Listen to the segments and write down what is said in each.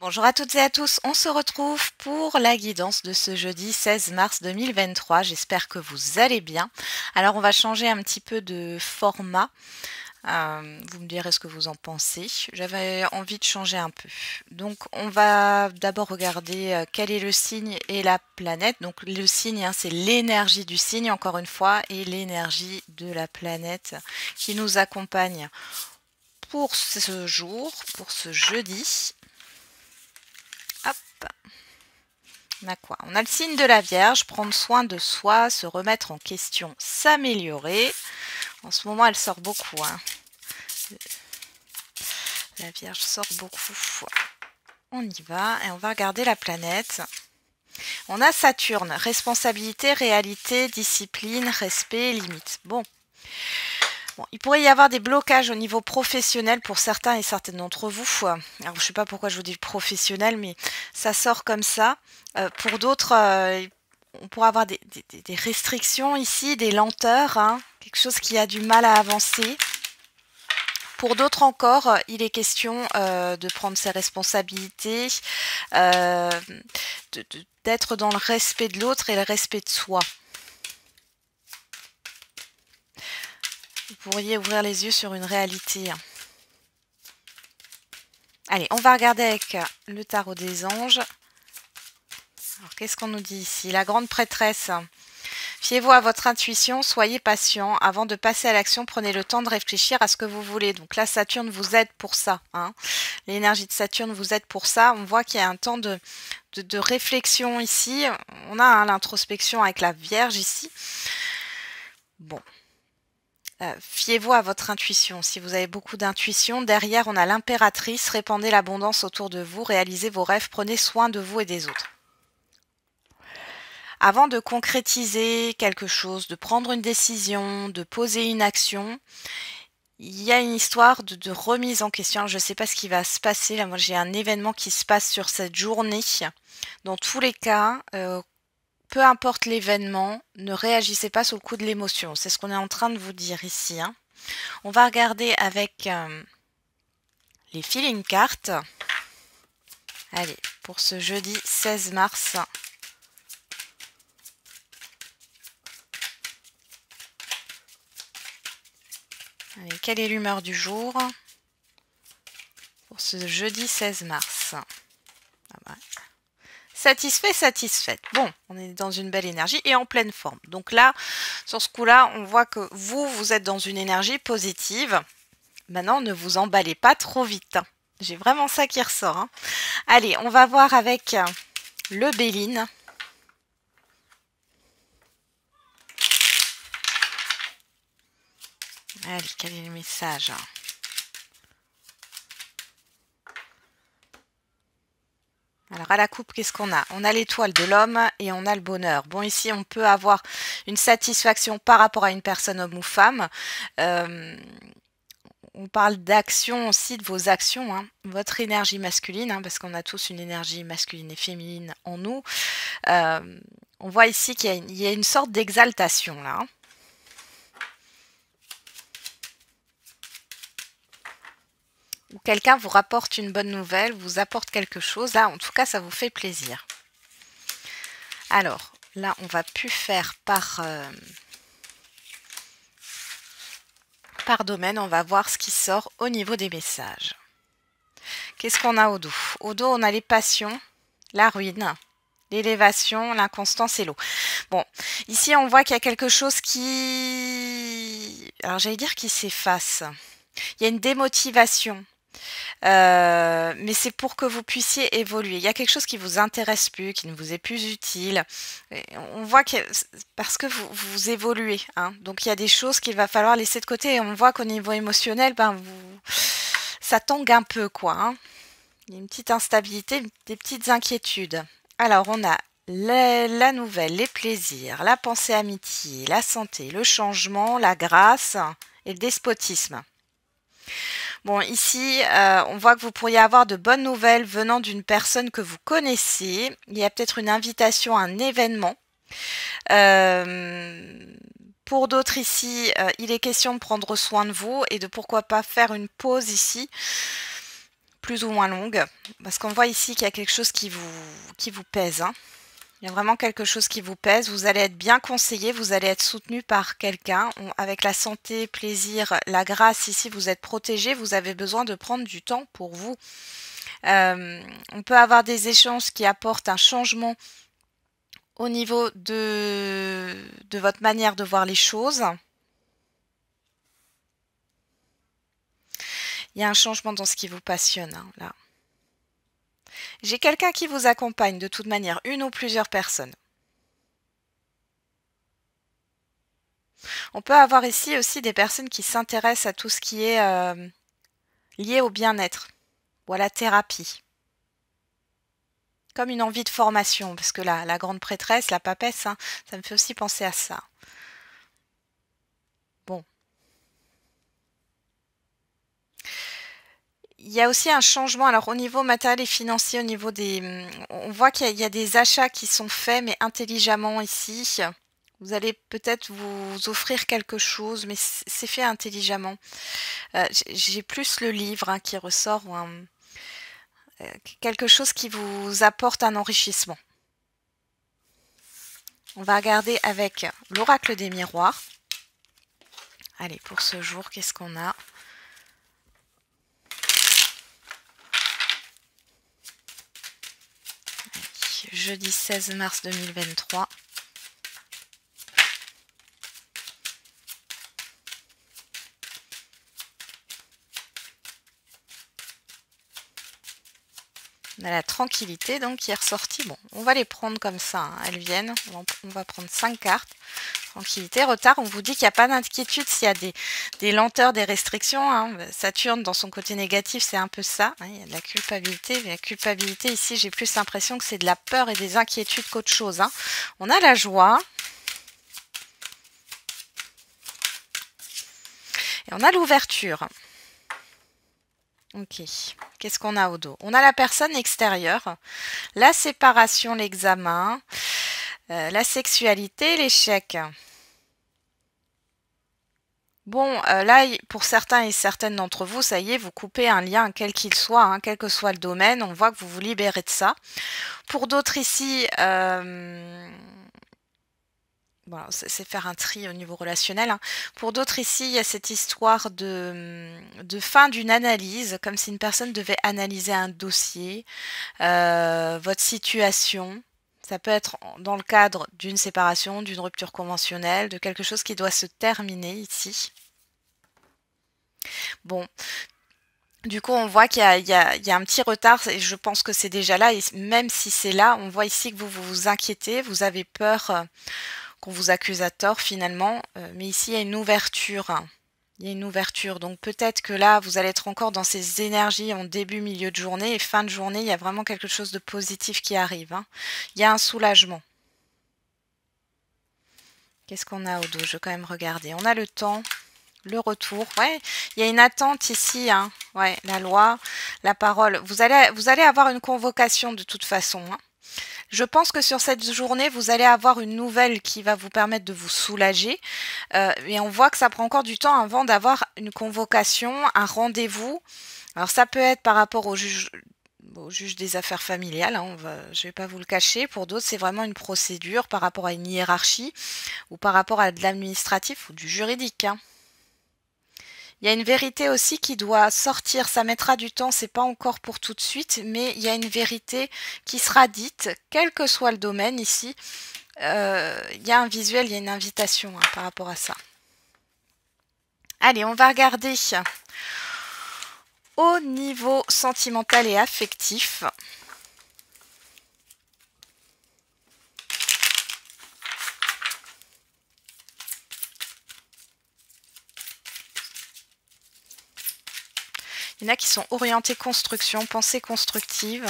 Bonjour à toutes et à tous, on se retrouve pour la guidance de ce jeudi 16 mars 2023, j'espère que vous allez bien. Alors on va changer un petit peu de format, vous me direz ce que vous en pensez, j'avais envie de changer un peu. Donc on va d'abord regarder quel est le signe et la planète, donc le signe hein, c'est l'énergie du signe encore une fois et l'énergie de la planète qui nous accompagne pour ce jour, pour ce jeudi. Hop. On a quoi? On a le signe de la Vierge, prendre soin de soi, se remettre en question, s'améliorer. En ce moment, elle sort beaucoup. Hein. La Vierge sort beaucoup. On y va et on va regarder la planète. On a Saturne, responsabilité, réalité, discipline, respect, limite. Bon, il pourrait y avoir des blocages au niveau professionnel pour certains et certaines d'entre vous. Alors, je ne sais pas pourquoi je vous dis professionnel, mais ça sort comme ça. Pour d'autres, on pourrait avoir des restrictions ici, des lenteurs, hein, quelque chose qui a du mal à avancer. Pour d'autres encore, il est question de prendre ses responsabilités, d'être dans le respect de l'autre et le respect de soi. Vous pourriez ouvrir les yeux sur une réalité. Allez, on va regarder avec le tarot des anges. Alors, qu'est-ce qu'on nous dit ici? La grande prêtresse. Fiez-vous à votre intuition, soyez patient. Avant de passer à l'action, prenez le temps de réfléchir à ce que vous voulez. Donc là, Saturne vous aide pour ça. Hein. L'énergie de Saturne vous aide pour ça. On voit qu'il y a un temps de réflexion ici. On a hein, l'introspection avec la Vierge ici. Bon. Fiez-vous à votre intuition. Si vous avez beaucoup d'intuition, derrière, on a l'impératrice. Répandez l'abondance autour de vous. Réalisez vos rêves. Prenez soin de vous et des autres. Avant de concrétiser quelque chose, de prendre une décision, de poser une action, il y a une histoire de remise en question. Je ne sais pas ce qui va se passer. Là, moi, j'ai un événement qui se passe sur cette journée. Dans tous les cas, peu importe l'événement, ne réagissez pas sous le coup de l'émotion. C'est ce qu'on est en train de vous dire ici. Hein. On va regarder avec les feeling cards. Allez, pour ce jeudi 16 mars. Allez, quelle est l'humeur du jour pour ce jeudi 16 mars? Satisfait, satisfaite. Bon, on est dans une belle énergie et en pleine forme. Donc là, sur ce coup-là, on voit que vous êtes dans une énergie positive. Maintenant, ne vous emballez pas trop vite. Hein. J'ai vraiment ça qui ressort. Hein. Allez, on va voir avec le Béline. Allez, quel est le message? Alors à la coupe, qu'est-ce qu'on a? On a l'étoile de l'homme et on a le bonheur. Bon, ici, on peut avoir une satisfaction par rapport à une personne, homme ou femme. On parle d'action aussi, de vos actions, hein. Votre énergie masculine, hein, parce qu'on a tous une énergie masculine et féminine en nous. On voit ici qu'il y a une sorte d'exaltation là. Hein. Ou quelqu'un vous rapporte une bonne nouvelle, vous apporte quelque chose. Là, en tout cas, ça vous fait plaisir. Alors, là, on va plus faire par domaine. On va voir ce qui sort au niveau des messages. Qu'est-ce qu'on a au dos? Au dos, on a les passions, la ruine, l'élévation, l'inconstance et l'eau. Bon, ici, on voit qu'il y a quelque chose qui... Alors, j'allais dire qui s'efface. Il y a une démotivation. Mais c'est pour que vous puissiez évoluer. Il y a quelque chose qui vous intéresse plus, qui ne vous est plus utile. Et on voit que parce que vous évoluez, hein. Donc il y a des choses qu'il va falloir laisser de côté. Et on voit qu'au niveau émotionnel, ça tangue un peu, quoi. Hein. Il y a une petite instabilité, des petites inquiétudes. Alors on a la nouvelle, les plaisirs, la pensée amitié, la santé, le changement, la grâce et le despotisme. Bon, ici, on voit que vous pourriez avoir de bonnes nouvelles venant d'une personne que vous connaissez. Il y a peut-être une invitation à un événement. Pour d'autres ici, il est question de prendre soin de vous et de pourquoi pas faire une pause ici, plus ou moins longue. Parce qu'on voit ici qu'il y a quelque chose qui vous pèse, hein. Il y a vraiment quelque chose qui vous pèse. Vous allez être bien conseillé, vous allez être soutenu par quelqu'un. Avec la santé, plaisir, la grâce, ici, vous êtes protégé. Vous avez besoin de prendre du temps pour vous. On peut avoir des échanges qui apportent un changement au niveau de votre manière de voir les choses. Il y a un changement dans ce qui vous passionne, hein, là. J'ai quelqu'un qui vous accompagne de toute manière, une ou plusieurs personnes. On peut avoir ici aussi des personnes qui s'intéressent à tout ce qui est lié au bien-être ou à la thérapie. Comme une envie de formation, parce que la grande prêtresse, la papesse, hein, ça me fait aussi penser à ça. Bon. Il y a aussi un changement, alors au niveau matériel et financier, au niveau des... On voit qu'il y a des achats qui sont faits, mais intelligemment ici. Vous allez peut-être vous offrir quelque chose, mais c'est fait intelligemment. J'ai plus le livre, hein, qui ressort, ou quelque chose qui vous apporte un enrichissement. On va regarder avec l'oracle des miroirs. Allez, pour ce jour, qu'est-ce qu'on a ? Jeudi 16 mars 2023. On a la tranquillité donc qui est ressortie. Bon, on va les prendre comme ça, hein. Elles viennent. On va prendre 5 cartes. Tranquillité, retard. On vous dit qu'il n'y a pas d'inquiétude s'il y a des lenteurs, des restrictions, hein. Saturne, dans son côté négatif, c'est un peu ça, hein. Il y a de la culpabilité. Mais la culpabilité, ici, j'ai plus l'impression que c'est de la peur et des inquiétudes qu'autre chose, hein. On a la joie. Et on a l'ouverture. Ok, qu'est-ce qu'on a au dos? On a la personne extérieure, la séparation, l'examen, la sexualité, l'échec. Bon, là, pour certains et certaines d'entre vous, ça y est, vous coupez un lien, quel qu'il soit, hein, quel que soit le domaine, on voit que vous vous libérez de ça. Pour d'autres ici, voilà, c'est faire un tri au niveau relationnel, hein. Pour d'autres ici, il y a cette histoire de fin d'une analyse, comme si une personne devait analyser un dossier, votre situation. Ça peut être dans le cadre d'une séparation, d'une rupture conventionnelle, de quelque chose qui doit se terminer ici. Bon, du coup, on voit qu'il y a un petit retard, et je pense que c'est déjà là, et même si c'est là, on voit ici que vous vous inquiétez, vous avez peur qu'on vous accuse à tort finalement, mais ici il y a une ouverture. Il y a une ouverture, donc peut-être que là vous allez être encore dans ces énergies en début, milieu de journée et fin de journée, il y a vraiment quelque chose de positif qui arrive, hein. Il y a un soulagement. Qu'est-ce qu'on a au dos? Je vais quand même regarder. On a le temps, le retour. Ouais, il y a une attente ici, hein. Ouais, la loi, la parole. Vous allez avoir une convocation de toute façon, hein. Je pense que sur cette journée, vous allez avoir une nouvelle qui va vous permettre de vous soulager. Et on voit que ça prend encore du temps avant d'avoir une convocation, un rendez-vous. Alors ça peut être par rapport au juge des affaires familiales, hein, je ne vais pas vous le cacher. Pour d'autres, c'est vraiment une procédure par rapport à une hiérarchie ou par rapport à de l'administratif ou du juridique, hein. Il y a une vérité aussi qui doit sortir, ça mettra du temps, c'est pas encore pour tout de suite, mais il y a une vérité qui sera dite, quel que soit le domaine ici. Il y a un visuel, il y a une invitation, hein, par rapport à ça. Allez, on va regarder au niveau sentimental et affectif. Il y en a qui sont orientés construction, pensée constructive.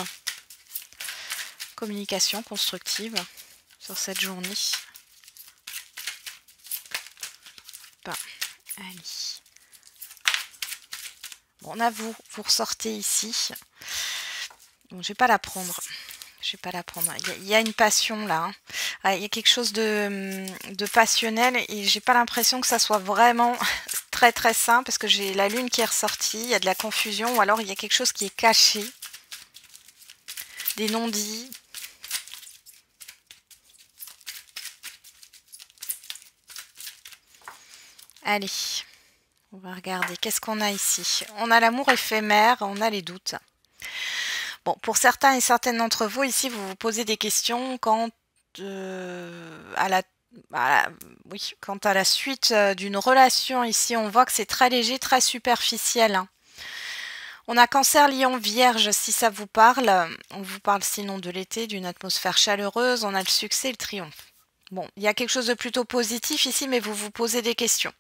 communication constructive sur cette journée. Bon, allez. Bon, on a vous ressortez ici. Bon, je vais pas la prendre. Je vais pas la prendre. Il y a une passion là. Hein. Ah, il y a quelque chose de passionnel et j'ai pas l'impression que ça soit vraiment très très sain parce que j'ai la lune qui est ressortie. Il y a de la confusion ou alors il y a quelque chose qui est caché. Des non-dits. Allez, on va regarder. Qu'est-ce qu'on a ici? On a l'amour éphémère, on a les doutes. Bon, pour certains et certaines d'entre vous, ici, vous vous posez des questions quant quant à la suite d'une relation. Ici, on voit que c'est très léger, très superficiel. Hein. On a Cancer, Lion, Vierge, si ça vous parle. On vous parle sinon de l'été, d'une atmosphère chaleureuse. On a le succès et le triomphe. Bon, il y a quelque chose de plutôt positif ici, mais vous vous posez des questions.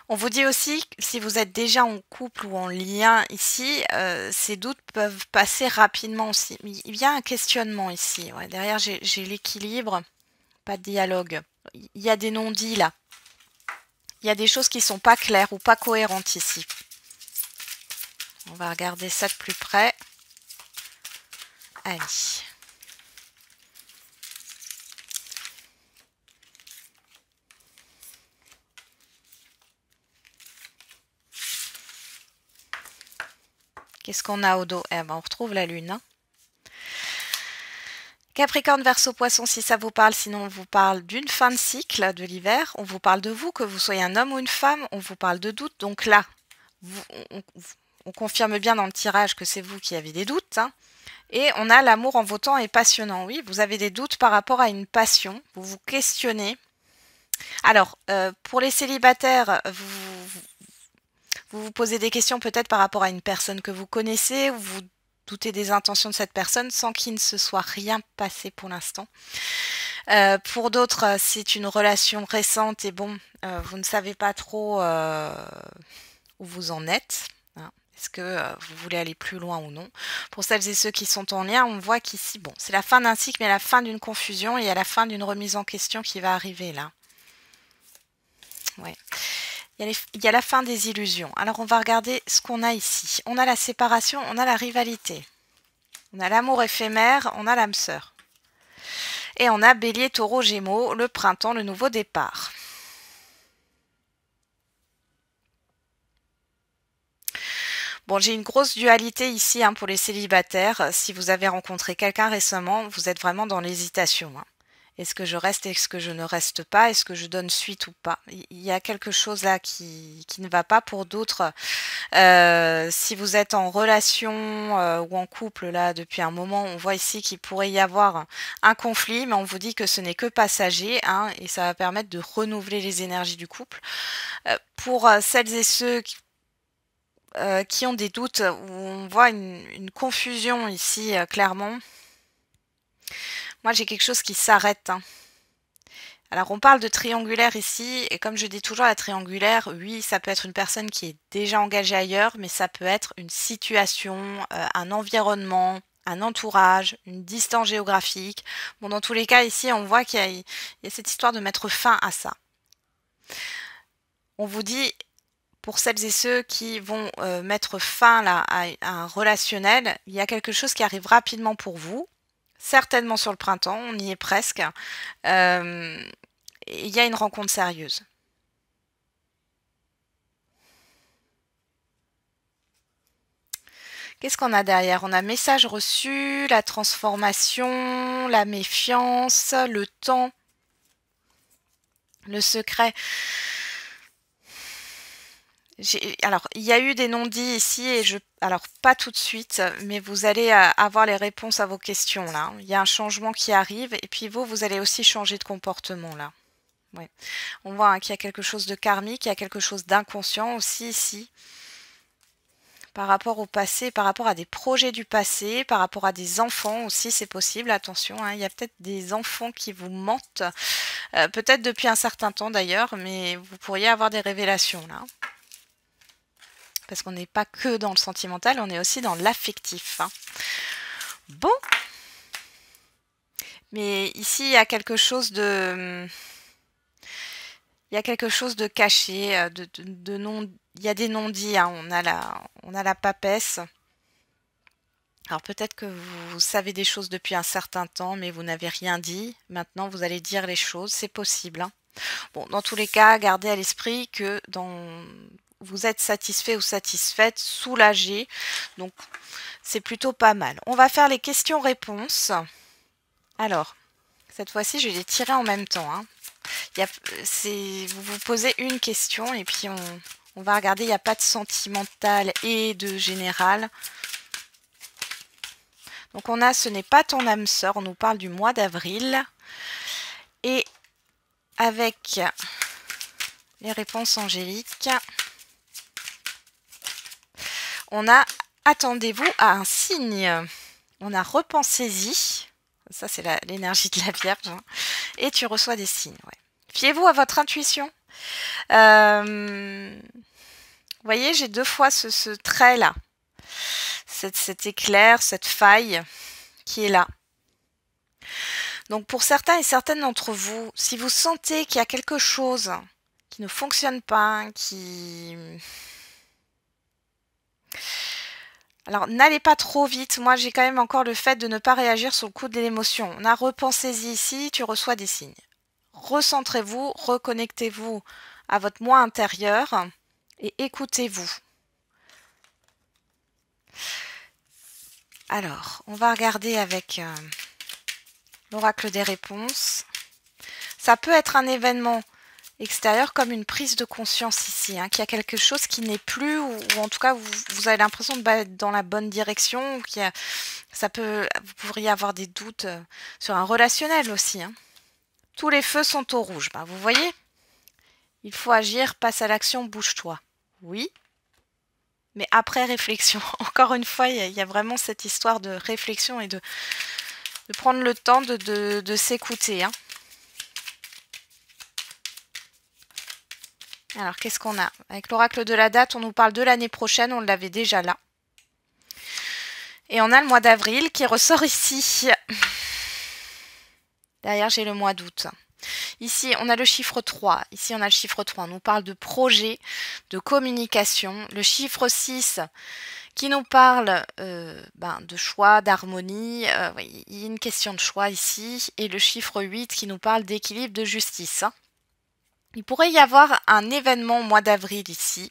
On vous dit aussi, si vous êtes déjà en couple ou en lien ici, ces doutes peuvent passer rapidement aussi. Il y a un questionnement ici. Ouais, derrière, j'ai l'équilibre, pas de dialogue. Il y a des non-dits là. Il y a des choses qui ne sont pas claires ou pas cohérentes ici. On va regarder ça de plus près. Allez. Qu'est-ce qu'on a au dos? Eh ben, on retrouve la lune. Hein. Capricorne, Verseau, Poisson, si ça vous parle. Sinon, on vous parle d'une fin de cycle de l'hiver. On vous parle de vous, que vous soyez un homme ou une femme. On vous parle de doutes. Donc là, on confirme bien dans le tirage que c'est vous qui avez des doutes. Hein. Et on a l'amour en votant est passionnant. Oui, vous avez des doutes par rapport à une passion. Vous vous questionnez. Alors, pour les célibataires, vous vous posez des questions peut-être par rapport à une personne que vous connaissez, ou vous doutez des intentions de cette personne sans qu'il ne se soit rien passé pour l'instant. Pour d'autres, c'est une relation récente et bon, vous ne savez pas trop où vous en êtes. Hein. Est-ce que vous voulez aller plus loin ou non? Pour celles et ceux qui sont en lien, on voit qu'ici, bon, c'est la fin d'un cycle, mais la fin d'une confusion et à la fin d'une remise en question qui va arriver là. Ouais. Il y a la fin des illusions. Alors, on va regarder ce qu'on a ici. On a la séparation, on a la rivalité. On a l'amour éphémère, on a l'âme sœur. Et on a Bélier, Taureau, Gémeaux, le printemps, le nouveau départ. Bon, j'ai une grosse dualité ici hein, pour les célibataires. Si vous avez rencontré quelqu'un récemment, vous êtes vraiment dans l'hésitation. Hein. Est-ce que je reste, est-ce que je ne reste pas, est-ce que je donne suite ou pas? Il y a quelque chose là qui ne va pas pour d'autres. Si vous êtes en relation ou en couple là depuis un moment, on voit ici qu'il pourrait y avoir un conflit, mais on vous dit que ce n'est que passager hein, et ça va permettre de renouveler les énergies du couple. Pour celles et ceux qui ont des doutes, où on voit une confusion ici clairement. Moi, j'ai quelque chose qui s'arrête. Hein. Alors, on parle de triangulaire ici, et comme je dis toujours, la triangulaire, oui, ça peut être une personne qui est déjà engagée ailleurs, mais ça peut être une situation, un environnement, un entourage, une distance géographique. Bon, dans tous les cas, ici, on voit qu'il y a cette histoire de mettre fin à ça. On vous dit, pour celles et ceux qui vont mettre fin là, à un relationnel, il y a quelque chose qui arrive rapidement pour vous. Certainement sur le printemps, on y est presque. Il y a une rencontre sérieuse. Qu'est-ce qu'on a derrière? On a message reçu, la transformation, la méfiance, le temps, le secret. Alors, il y a eu des non-dits ici, et alors pas tout de suite, mais vous allez avoir les réponses à vos questions là. Il y a un changement qui arrive, et puis vous allez aussi changer de comportement là. Ouais. On voit hein, qu'il y a quelque chose de karmique, il y a quelque chose d'inconscient aussi ici. Par rapport au passé, par rapport à des projets du passé, par rapport à des enfants aussi, c'est possible, attention, hein, il y a peut-être des enfants qui vous mentent, peut-être depuis un certain temps d'ailleurs, mais vous pourriez avoir des révélations là. Parce qu'on n'est pas que dans le sentimental, on est aussi dans l'affectif. Hein. Bon, Mais ici, il y a quelque chose de... Il y a quelque chose de caché, de non... Il y a des non-dits, hein. On a la papesse. Alors peut-être que vous savez des choses depuis un certain temps, mais vous n'avez rien dit. Maintenant, vous allez dire les choses, c'est possible, hein. Bon, dans tous les cas, gardez à l'esprit que vous êtes satisfait ou satisfaite, soulagé. Donc, c'est plutôt pas mal. On va faire les questions-réponses. Alors, cette fois-ci, je vais les tirer en même temps, hein. Vous vous posez une question et puis on va regarder. Il n'y a pas de sentimental et de général. Donc on a « Ce n'est pas ton âme sœur », on nous parle du mois d'avril. Et avec les réponses angéliques, on a « Attendez-vous à un signe ». On a « Repensez-y ». Ça, c'est l'énergie de la Vierge, hein. Et tu reçois des signes. Ouais. Fiez-vous à votre intuition. Vous voyez, j'ai 2 fois ce trait-là. Cet éclair, cette faille qui est là. Donc pour certains et certaines d'entre vous, si vous sentez qu'il y a quelque chose qui ne fonctionne pas, Alors n'allez pas trop vite. Moi j'ai quand même encore le fait de ne pas réagir sur le coup de l'émotion. On a « Repensez-y » ici, tu reçois des signes. Recentrez-vous, reconnectez-vous à votre moi intérieur et écoutez-vous. Alors, on va regarder avec l'oracle des réponses. Ça peut être un événement extérieur comme une prise de conscience ici, hein, qu'il y a quelque chose qui n'est plus, ou en tout cas vous avez l'impression d'être dans la bonne direction, vous pourriez avoir des doutes sur un relationnel aussi, hein. Tous les feux sont au rouge. Ben, vous voyez, il faut agir, passe à l'action, bouge-toi. Oui, mais après réflexion. Encore une fois, il y a vraiment cette histoire de réflexion et de prendre le temps de s'écouter, hein. Alors, qu'est-ce qu'on a? Avec l'oracle de la date, on nous parle de l'année prochaine, on l'avait déjà là. Et on a le mois d'avril qui ressort ici. Derrière, j'ai le mois d'août. Ici, on a le chiffre 3. Ici, on a le chiffre 3. On nous parle de projet, de communication. Le chiffre 6 qui nous parle de choix, d'harmonie. Oui, il y a une question de choix ici. Et le chiffre 8 qui nous parle d'équilibre, de justice, hein. Il pourrait y avoir un événement au mois d'avril ici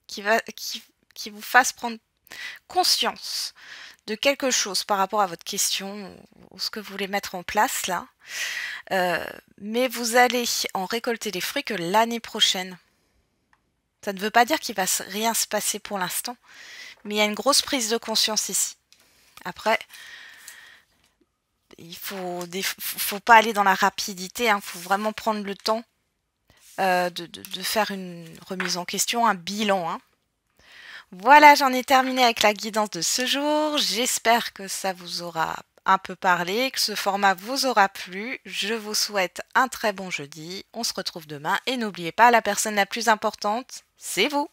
qui vous fasse prendre conscience de quelque chose par rapport à votre question ou ce que vous voulez mettre en place là. Mais vous allez en récolter les fruits que l'année prochaine. Ça ne veut pas dire qu'il va rien se passer pour l'instant, mais il y a une grosse prise de conscience ici. Après, il faut pas aller dans la rapidité, hein. Il faut vraiment prendre le temps de faire une remise en question, un bilan, hein. Voilà, j'en ai terminé avec la guidance de ce jour. J'espère que ça vous aura un peu parlé, que ce format vous aura plu. Je vous souhaite un très bon jeudi. On se retrouve demain et n'oubliez pas, la personne la plus importante, c'est vous.